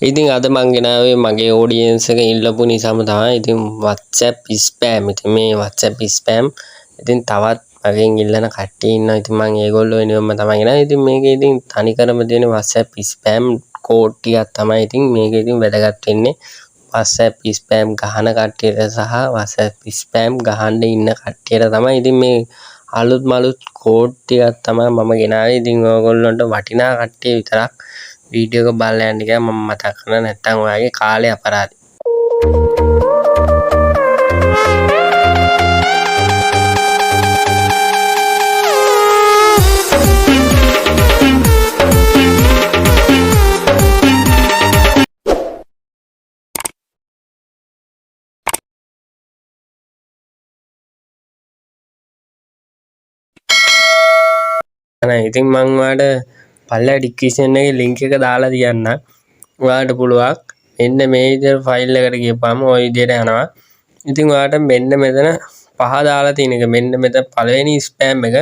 ඉතින් අද මං ගෙනාවේ මගේ ඔඩියන්ස් එක ඉල්ලපු නිසාම තමයි. ඉතින් WhatsApp spam. ඉතින් මේ WhatsApp spam ඉතින් තවත් මගෙන් ඉල්ලන කට්ටිය ඉන්නවා. ඉතින් මං ඒගොල්ලෝ වෙනුවෙන්ම තමයි ගෙනාවේ. ඉතින් මේකේ ඉතින් තනිකරම තියෙන WhatsApp spam කෝඩ් ටිකක් තමයි ඉතින් මේකේ ඉතින් වැදගත් වෙන්නේ. WhatsApp spam ගහන කට්ටියට සහ WhatsApp spam ගහන්න ඉන්න කට්ටියට තමයි ඉතින් මේ අලුත් කෝඩ් ටිකක් තමයි මම ගෙනාවේ. ඉතින් ඔයගොල්ලන්ට වටිනා කට්ටිය විතරක් වීඩියෝ එක බලලා යන්න කියලා මම මතක් කරනවා. නැත්නම් ඔයාගේ කාලය අපරාධයි. ඉතින් මං ඔයාලට පල්ලා ඩිස්ක්‍රිප්ෂන් එකේ link එක දාලා තියන්න. ඔයාලට පුළුවන් මෙන්න මේ විදිහට ෆයිල් එකට ගියපුවම ওই විදිහට යනවා. ඉතින් ඔයාලට මෙන්න මෙතන පහ දාලා තියෙන එක මෙන්න මෙතන පළවෙනි ස්පෑම් එක.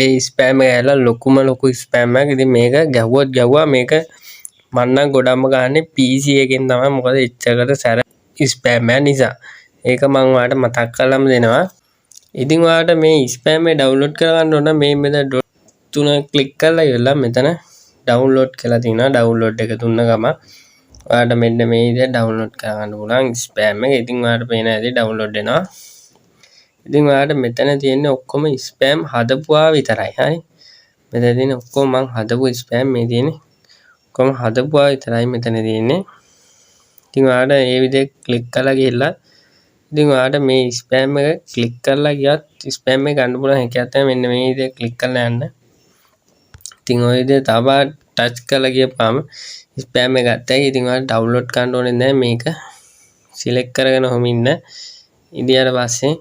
ඒ ස්පෑම් එක ඇවිල්ලා ලොකු ස්පෑම් එකක්. ඉතින් මේක ගැහුවා මේක මම නම් ගොඩක්ම ගන්නේ PC එකෙන් තමයි. මොකද එච්චරකට සැර ස්පෑම් එක නිසා. ඒක මම ඔයාලට මතක් කරලාම දෙනවා. ඉතින් ඔයාලට මේ ස්පෑම් එක ඩවුන්ලෝඩ් කරගන්න ඕන මේ මෙතන තුන ක්ලික් කරලා ඉවරලා මෙතන ඩවුන්ලෝඩ් කියලා තියෙනවා. ඩවුන්ලෝඩ් එක දුන්න ගම ඔයාලට මෙන්න මේ විදිහට ඩවුන්ලෝඩ් කරගන්න පුළුවන් ස්පෑම් එක. ඉතින් ඔයාලට පේන ඇති ඩවුන්ලෝඩ් වෙනවා. ඉතින් ඔයාලට මෙතන තියෙන්නේ ඔක්කොම ස්පෑම් හදපුවා විතරයි. හරි. මෙතන තියෙන්නේ ඔක්කොම මං හදපු ස්පෑම් මේ තියෙන්නේ. ඔක්කොම හදපුවා විතරයි මෙතන තියෙන්නේ. ඉතින් ඔයාලට මේ විදිහට ක්ලික් කරලා ගිහලා ඉතින් ඔයාලට මේ ස්පෑම් එක ක්ලික් කරලා ගියත් ස්පෑම් එක ගන්න පුළුවන් හැකියාවක් තමයි. මෙන්න මේ විදිහට ක්ලික් කරලා යන්න. ඉතින් ඔය විදිහට තව ටච් කරලා ගියපම ස්පෑම් එක ගත්තා. ඉතින් ඔයාලට ඩවුන්ලෝඩ් කරන්න ඕනේ නැහැ. මේක සිලෙක්ට් කරගෙන ඔහොම ඉන්න. ඉඳියට පස්සේ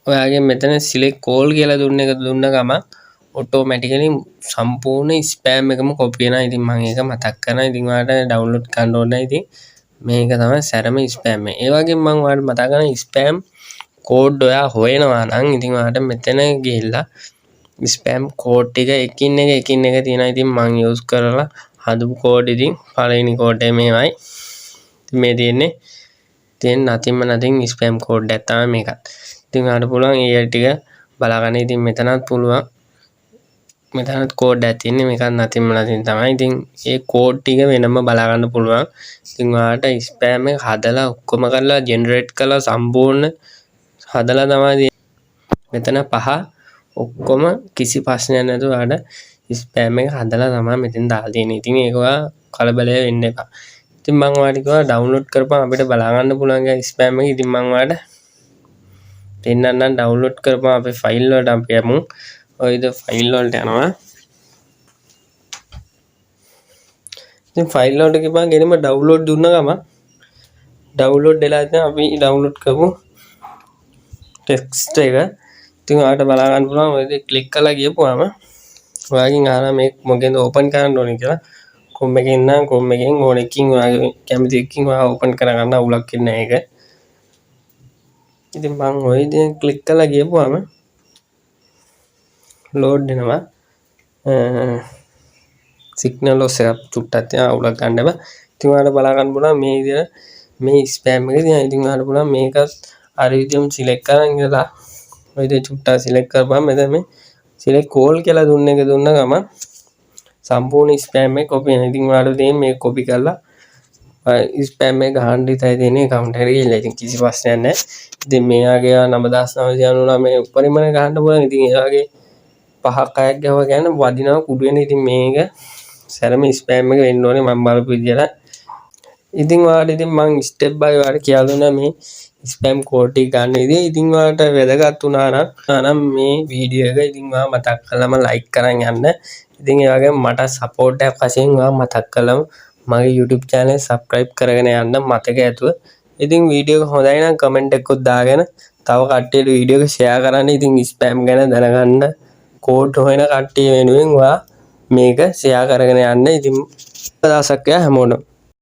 ඔයාගේ මෙතන සිලෙක්ට් කෝල් කියලා දුන්න ගම ඔටෝමැටිකලි සම්පූර්ණ ස්පෑම් එකම කොපි වෙනවා. ඉතින් මම ඒක මතක් කරනවා. ඉතින් ඔයාලට ඩවුන්ලෝඩ් කරන්න ඕනේ. ඉතින් මේක තමයි සැරම ස්පෑම් එක. ඒ වගේම මම ඔයාලට මතක් කරනවා ස්පෑම් කෝඩ් ඔයා හොයනවා නම් ඉතින් ඔයාලට මෙතන ගිහිල්ලා ස්පෑම් කෝඩ් ටික එකින් එක තියෙනවා. ඉතින් මම යූස් කරලා හදපු කෝඩ් ඉතින් පළවෙනි කෝඩ් එක මේවයි. ඉතින් මේ තියෙන nothing ස්පෑම් කෝඩ් එක තමයි මේකත්. ඉතින් ඔයාලට පුළුවන් ඒ ටික බලා ගන්න. ඉතින් මෙතනත් පුළුවන්. මෙතනත් කෝඩ් එකක් තියෙන්නේ. මේකත් nothing තමයි. ඉතින් ඒ කෝඩ් ටික වෙනම බලා ගන්න පුළුවන්. ඉතින් ඔයාලට ස්පෑම් එක හදලා ඔක්කොම කරලා ජෙනරේට් කරලා සම්පූර්ණ හදලා තමයි මෙතන පහ ඔක්කොම කිසි ප්‍රශ්නයක් නැතුව ඔයාලට ස්පෑම් එක හදලා තමයි මෙතෙන් දාලා තියෙන්නේ. ඉතින් ඒක ඔයා කලබල වෙන්න එපා. ඉතින් මම ඔයාලට කිව්වා ඩවුන්ලෝඩ් කරපුවම අපිට බලා ගන්න පුළුවන් ස්පෑම් එක. ඉතින් මම ඔයාලට දෙන්නම් ඩවුන්ලෝඩ් කරපුවම අපේ ෆයිල් වලට අපි යමු. ඔය විදිහ ෆයිල් වලට යනවා. ඉතින් ෆයිල් වලට ගිහම ගෙනම ඩවුන්ලෝඩ් දුන්න ගම ඩවුන්ලෝඩ් වෙලා ඉතින් අපි ඩවුන්ලෝඩ් කරමු ටෙක්ස්ට් එක. ඉතින් ඔයාලට බලා ගන්න පුළුවන් ඔය විදිහ ක්ලික් කරලා ගියපුවාම ඔයාගෙන් අහනවා මේ මොකෙන්ද ඕපන් කරන්න ඕනේ කියලා. කොම් එකෙන් නම් කොම් එකෙන් ඕන එකකින් ඔයාගේ කැමති එකකින් ඔයා ඕපන් කරගන්න අවුලක් වෙන්නේ නැහැ ඒක. ඉතින් මම ඔය විදිහෙන් ක්ලික් කරලා ගියපුවාම ලෝඩ් වෙනවා. සිග්නල් ලොස් එකක් චුට්ටක් තියෙනවා අවුලක් ගන්න එපා. ඉතින් ඔයාලට බලා ගන්න පුළුවන් මේ විදිහට මේ ස්පෑම් එක තියෙනවා. ඉතින් ඔයාලට පුළුවන් මේකත් අර විදිහම සිලෙක්ට් කරන් ඉඳලා ඔය විදිහ චුට්ටක් සිලෙක්ට් කරපුවාම මෙතන මේ සිලෙක්ට් කෝල් කියලා දුන්න ගම සම්පූර්ණ ස්පෑම් එක කොපි වෙනවා. ඉතින් ඔයාලට තියෙන්නේ මේක කොපි කරලා ස්පෑම් එක ගහන්න ඉතයි තියෙන්නේ account එකට ගිහලා. ඉතින් කිසි ප්‍රශ්නයක් නැහැ. ඉතින් මෙයාගේ 9999 උපරිමනේ ගහන්න පුළුවන්. ඉතින් ඒ වගේ 5ක් 6ක් ගහුවා කියන්නේ වදිනවා කුඩු වෙන. ඉතින් මේක සැරම ස්පෑම් එක වෙන්න ඕනේ මම බලපු විදියට. ඉතින් ඔයාලට ඉතින් මම ස්ටෙප් බයි ඔයාලට කියලා දුන්නා මේ ස්පෑම් කෝඩ් ටික ගන්න විදිය. ඉතින් ඔයාලට වැදගත් වුණා නම් මේ වීඩියෝ එක ඉතින් ඔයා මතක් කරලාම ලයික් කරන් යන්න. ඉතින් ඒ වගේම මට සපෝට් එකක් වශයෙන් ඔයා මතක් කරලාම මගේ YouTube channel subscribe කරගෙන යන්න මතක ඇතුව. ඉතින් වීඩියෝ එක හොඳයි නම් කමෙන්ට් එකකුත් දාගෙන තව කට්ටියට වීඩියෝ එක ෂෙයා කරන්න. ඉතින් ස්පෑම් ගැන දැනගන්න කෝඩ් හොයන කට්ටිය වෙනුවෙන් ඔයා මේක ෂෙයා කරගෙන යන්න. ඉතින් දවසක් හැමෝටම